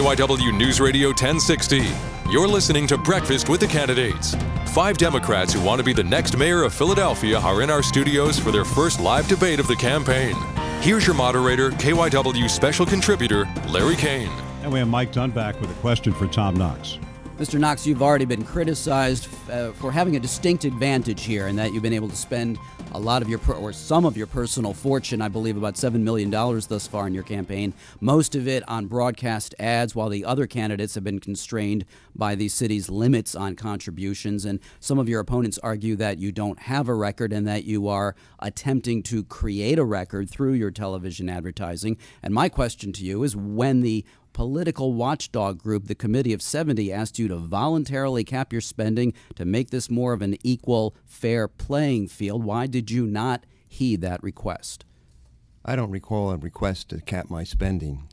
KYW News Radio 1060. You're listening to Breakfast with the Candidates. 5 Democrats who want to be the next mayor of Philadelphia are in our studios for their first live debate of the campaign. Here's your moderator, KYW special contributor, Larry Kane. And we have Mike Dunn back with a question for Tom Knox. Mr. Knox, you've already been criticized for having a distinct advantage here in that you've been able to spend a lot of your, or some of your personal fortune, I believe about $7 million thus far in your campaign, most of it on broadcast ads, while the other candidates have been constrained by the city's limits on contributions. And some of your opponents argue that you don't have a record and that you are attempting to create a record through your television advertising. And my question to you is, when the political watchdog group, the Committee of 70, asked you to voluntarily cap your spending to make this more of an equal, fair playing field, why did you not heed that request? I don't recall a request to cap my spending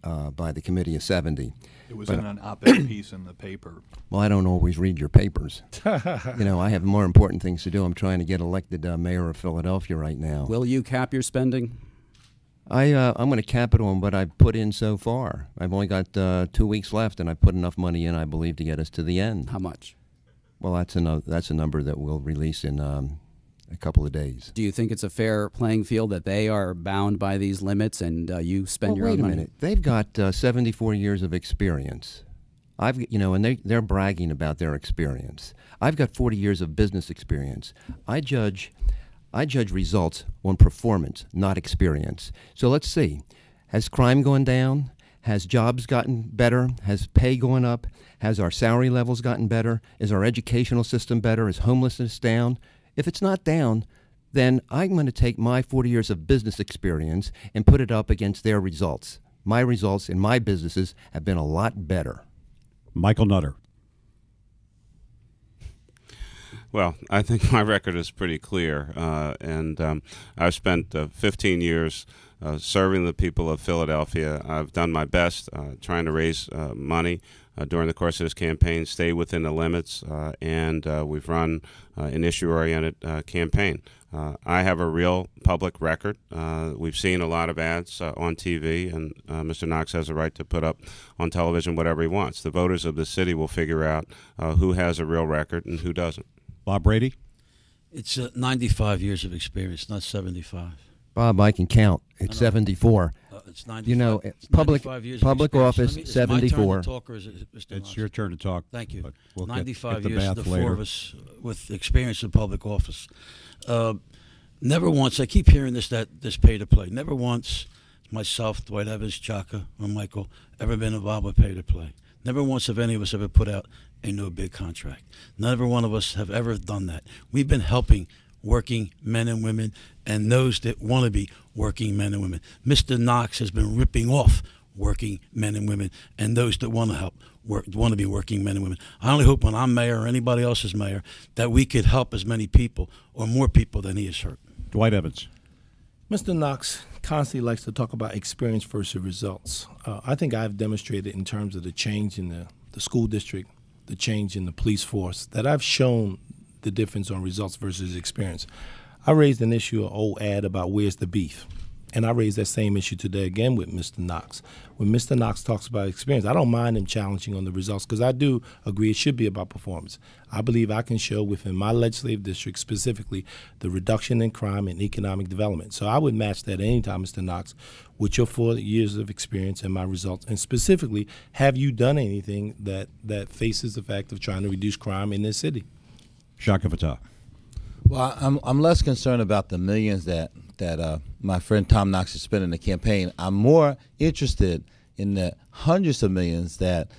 by the Committee of 70. It was in an op-ed piece in the paper. Well, I don't always read your papers. You know, I have more important things to do. I'm trying to get elected mayor of Philadelphia right now. Will you cap your spending? I'm going to cap it on what I've put in so far. I've only got 2 weeks left, and I put enough money in, I believe, to get us to the end. How much? Well, that's a number that we'll release in a couple of days. Do you think it's a fair playing field that they are bound by these limits and you spend your own money? Wait a minute. They've got 74 years of experience. And they're bragging about their experience. I've got 40 years of business experience. I judge results on performance, not experience. So let's see. Has crime gone down? Has jobs gotten better? Has pay gone up? Has our salary levels gotten better? Is our educational system better? Is homelessness down? If it's not down, then I'm going to take my 40 years of business experience and put it up against their results. My results in my businesses have been a lot better. Michael Nutter. Well, I think my record is pretty clear, and I've spent 15 years serving the people of Philadelphia. I've done my best trying to raise money during the course of this campaign, stay within the limits, and we've run an issue-oriented campaign. I have a real public record. We've seen a lot of ads on TV, and Mr. Knox has a right to put up on television whatever he wants. The voters of the city will figure out who has a real record and who doesn't. Bob Brady? It's 95 years of experience, not 75. Bob, I can count. It's 74. It's 95. You know, it's public 95 years public of office, is 74. It my turn to talk, or is it Mr. It's Knox? your turn to talk. Thank you. We'll 95 get the years, bath the later. four of us with experience in public office. Never once, I keep hearing this pay to play. Never once, myself, Dwight Evans, Chaka, or Michael, ever been involved with pay to play. Never once have any of us ever put out a no bid contract. Never one of us have ever done that. We've been helping working men and women and those that want to be working men and women. Mr. Knox has been ripping off working men and women and those that want to help want to be working men and women. I only hope when I'm mayor or anybody else is mayor that we could help as many people or more people than he has hurt. Dwight Evans. Mr. Knox constantly likes to talk about experience versus results. I think I've demonstrated in terms of the change in the school district, the change in the police force, that I've shown the difference on results versus experience. I raised an issue, an old ad about where's the beef. And I raised that same issue today again with Mr. Knox. When Mr. Knox talks about experience, I don't mind him challenging on the results because I do agree it should be about performance. I believe I can show within my legislative district specifically the reduction in crime and economic development. So I would match that anytime, Mr. Knox, with your 4 years of experience and my results. And specifically, have you done anything that faces the fact of trying to reduce crime in this city? Shaka Fatah. Well, I'm less concerned about the millions that my friend Tom Knox is spending in the campaign. I'm more interested in the hundreds of millions that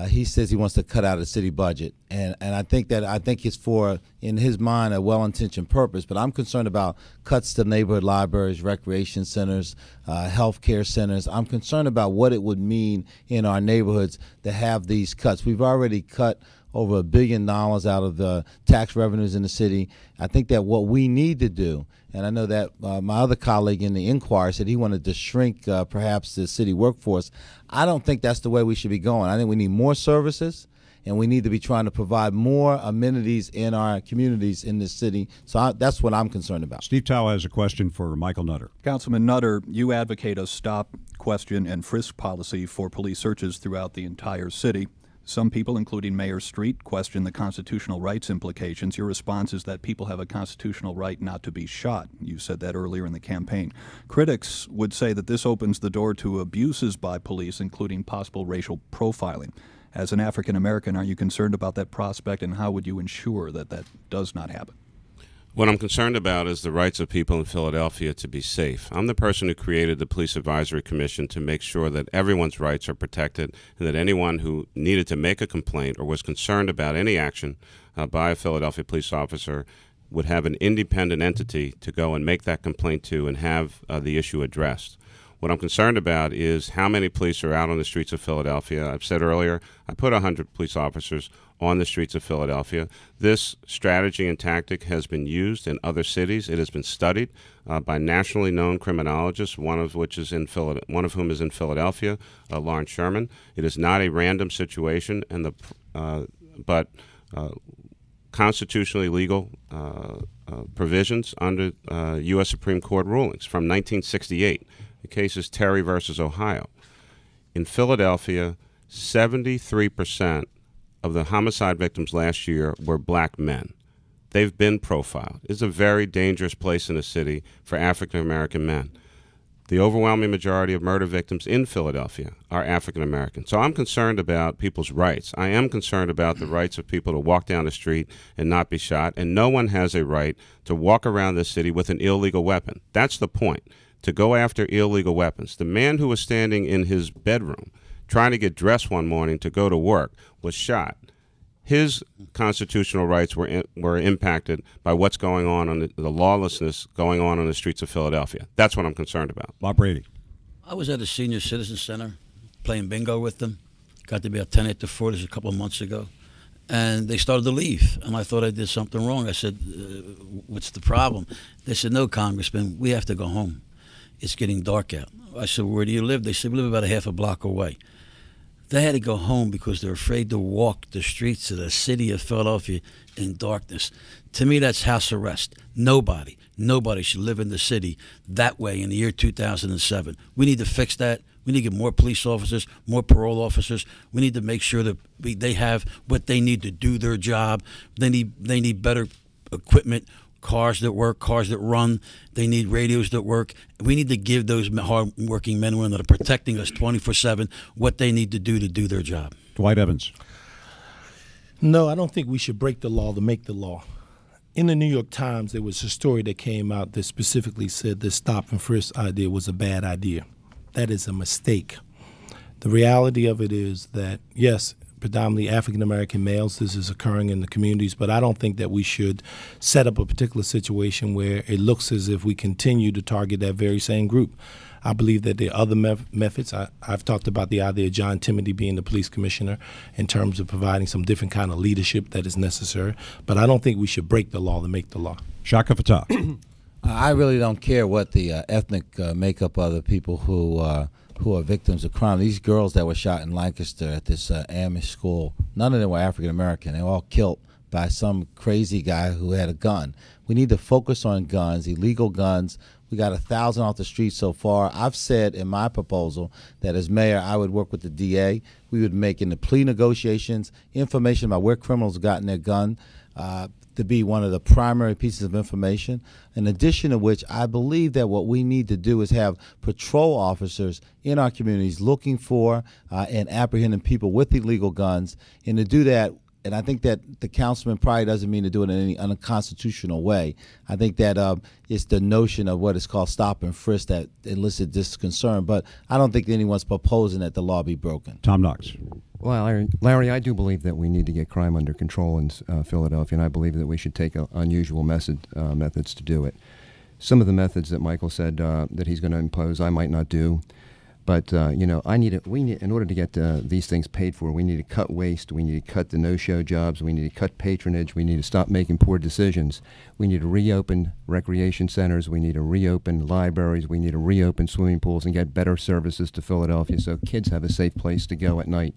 he says he wants to cut out of the city budget, and I think it's for, in his mind, a well-intentioned purpose. But I'm concerned about cuts to neighborhood libraries, recreation centers, health care centers. I'm concerned about what it would mean in our neighborhoods to have these cuts. We've already cut over $1 billion out of the tax revenues in the city. I think that what we need to do, and I know that my other colleague in the Inquirer said he wanted to shrink perhaps the city workforce. I don't think that's the way we should be going. I think we need more services, and we need to be trying to provide more amenities in our communities in this city. So that's what I'm concerned about. Steve Tao has a question for Michael Nutter. Councilman Nutter, you advocate a stop, question and frisk policy for police searches throughout the entire city. Some people, including Mayor Street, question the constitutional rights implications. Your response is that people have a constitutional right not to be shot. You said that earlier in the campaign. Critics would say that this opens the door to abuses by police, including possible racial profiling. As an African American, are you concerned about that prospect, and how would you ensure that that does not happen? What I'm concerned about is the rights of people in Philadelphia to be safe. I'm the person who created the Police Advisory Commission to make sure that everyone's rights are protected and that anyone who needed to make a complaint or was concerned about any action by a Philadelphia police officer would have an independent entity to go and make that complaint to and have the issue addressed. What I'm concerned about is how many police are out on the streets of Philadelphia. I've said earlier, I put 100 police officers on the streets of Philadelphia. This strategy and tactic has been used in other cities. It has been studied by nationally known criminologists, one of whom is in Philadelphia, Lawrence Sherman. It is not a random situation, and but constitutionally legal provisions under U.S. Supreme Court rulings from 1968. The case is Terry versus Ohio. In Philadelphia, 73% of the homicide victims last year were black men. They've been profiled. It's a very dangerous place in the city for African American men. The overwhelming majority of murder victims in Philadelphia are African American. So I'm concerned about people's rights. I am concerned about the rights of people to walk down the street and not be shot, and no one has a right to walk around the city with an illegal weapon. That's the point, to go after illegal weapons. The man who was standing in his bedroom trying to get dressed one morning to go to work was shot. His constitutional rights were impacted by what's going on the lawlessness going on the streets of Philadelphia. That's what I'm concerned about. Bob Brady. I was at a senior citizen center playing bingo with them. Got to be about 10 after 4 a couple of months ago. And they started to leave. And I thought I did something wrong. I said, what's the problem? They said, no, Congressman, we have to go home. It's getting dark out. I said, where do you live? They said, we live about a half a block away. They had to go home because they're afraid to walk the streets of the city of Philadelphia in darkness. To me, that's house arrest. Nobody should live in the city that way in the year 2007. We need to fix that. We need to get more police officers, more parole officers. We need to make sure that they have what they need to do their job. They need better equipment, cars that work, cars that run. They need radios that work. We need to give those hard-working men and women that are protecting us 24/7 what they need to do their job. Dwight Evans. No, I don't think we should break the law to make the law. In the New York Times, there was a story that came out that specifically said this stop and frisk idea was a bad idea. That is a mistake. The reality of it is that, yes, predominantly African-American males, this is occurring in the communities, but I don't think that we should set up a particular situation where it looks as if we continue to target that very same group. I believe that there are other methods. I've talked about the idea of John Timothy being the police commissioner in terms of providing some different kind of leadership that is necessary, but I don't think we should break the law to make the law. Shaka Fatah. I really don't care what the ethnic makeup of the people who are victims of crime. These girls that were shot in Lancaster at this Amish school, none of them were African American. They were all killed by some crazy guy who had a gun. We need to focus on guns, illegal guns. We got 1,000 off the street so far. I've said in my proposal that as mayor, I would work with the DA. We would make in the plea negotiations information about where criminals gotten their gun to be one of the primary pieces of information. In addition to which, I believe that what we need to do is have patrol officers in our communities looking for and apprehending people with illegal guns. And to do that, and I think that the councilman probably doesn't mean to do it in any unconstitutional way. I think that it's the notion of what is called stop and frisk that elicits this concern. But I don't think anyone's proposing that the law be broken. Tom Knox. Well, Larry, I do believe that we need to get crime under control in Philadelphia, and I believe that we should take unusual methods to do it. Some of the methods that Michael said that he's going to impose, I might not do. But in order to get these things paid for, we need to cut waste. We need to cut the no-show jobs. We need to cut patronage. We need to stop making poor decisions. We need to reopen recreation centers. We need to reopen libraries. We need to reopen swimming pools and get better services to Philadelphia so kids have a safe place to go at night.